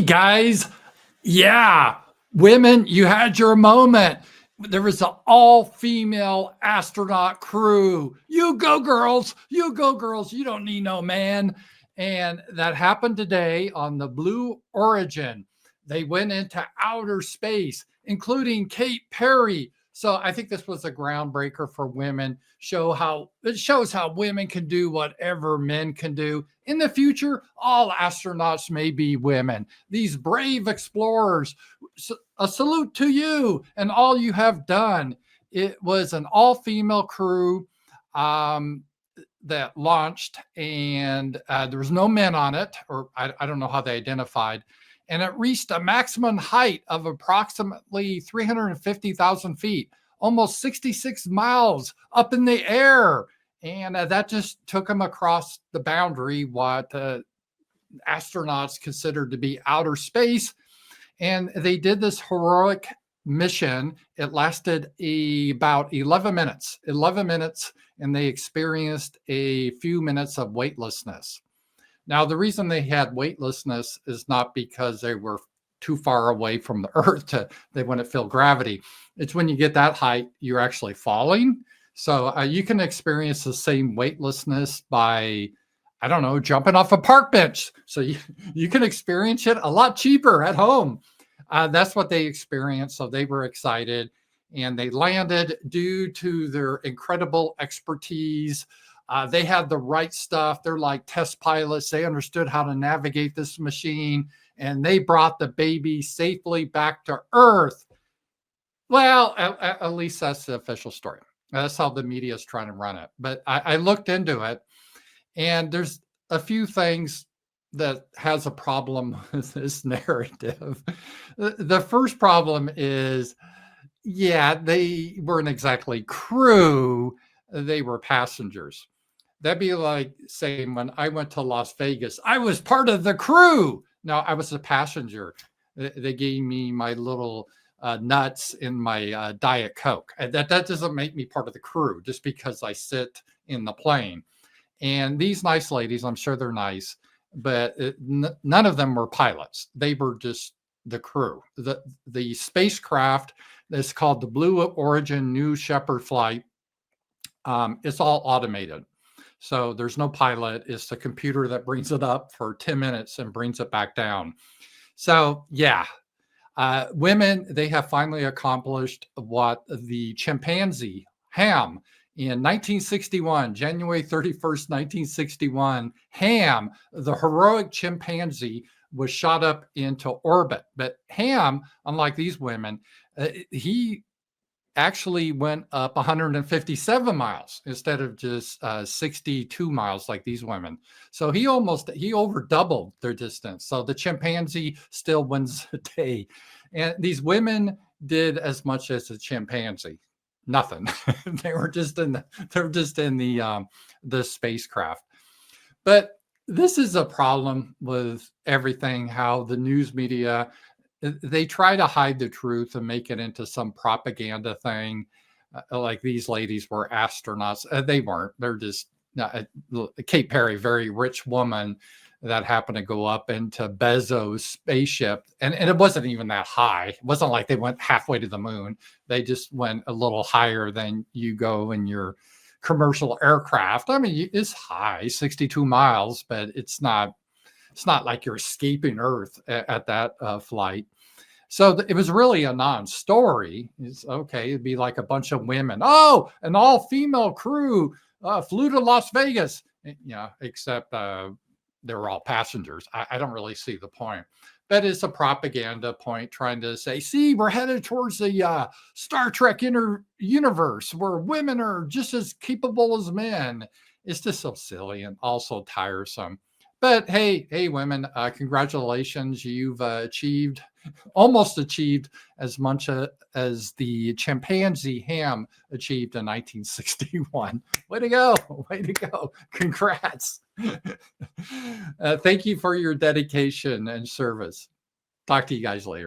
guys. Yeah, women, you had your moment. There was an all-female astronaut crew. You go, girls. You go, girls. You don't need no man. And that happened today on the Blue Origin. They went into outer space, including Katy Perry. So I think this was a groundbreaker for women. It shows how women can do whatever men can do. In the future, all astronauts may be women. These brave explorers, a salute to you and all you have done. It was an all-female crew that launched, and there was no men on it, or I don't know how they identified. And it reached a maximum height of approximately 350,000 feet, almost 66 miles up in the air. And that just took them across the boundary, what astronauts considered to be outer space. And they did this heroic mission. It lasted about 11 minutes, and they experienced a few minutes of weightlessness. Now, the reason they had weightlessness is not because they were too far away from the Earth they wouldn't feel gravity. It's when you get that height, you're actually falling. So you can experience the same weightlessness by, I don't know, jumping off a park bench. So you can experience it a lot cheaper at home. That's what they experienced. So they were excited, and they landed due to their incredible expertise. They had the right stuff. They're like test pilots. They understood how to navigate this machine, and they brought the baby safely back to Earth. Well, at least that's the official story. That's how the media is trying to run it. But I looked into it, and there's a few things that has a problem with this narrative. The first problem is, yeah, they weren't exactly crew. They were passengers. That'd be like saying when I went to Las Vegas, I was part of the crew. No, I was a passenger. They gave me my little nuts in my Diet Coke. That doesn't make me part of the crew just because I sit in the plane. And these nice ladies, I'm sure they're nice, but none of them were pilots. They were just the crew. The spacecraft is called the Blue Origin New Shepard flight. It's all automated. So there's no pilot. It's the computer that brings it up for 10 minutes and brings it back down. So yeah, women, they have finally accomplished what the chimpanzee, Ham, in 1961, January 31st, 1961, Ham, the heroic chimpanzee, was shot up into orbit. But Ham, unlike these women, he actually went up 157 miles instead of just 62 miles like these women. So he over doubled their distance. So the chimpanzee still wins the day. And these women did as much as the chimpanzee. Nothing. They were just in the spacecraft. But this is a problem with everything, how the news media, they try to hide the truth and make it into some propaganda thing. Like these ladies were astronauts. They weren't. They're just Katy Perry, very rich woman that happened to go up into Bezos' spaceship. And it wasn't even that high. It wasn't like they went halfway to the moon. They just went a little higher than you go in your commercial aircraft. I mean, it's high, 62 miles, but it's not like you're escaping Earth at that flight. So it was really a non-story. It's okay. It'd be like a bunch of women. Oh, an all-female crew flew to Las Vegas. Yeah, except they were all passengers. I don't really see the point. But it's a propaganda point trying to say, see, we're headed towards the Star Trek universe where women are just as capable as men. It's just so silly and also tiresome. But hey, women, congratulations. You've almost achieved as much as the chimpanzee Ham achieved in 1961. Way to go. Way to go. Congrats. Thank you for your dedication and service. Talk to you guys later.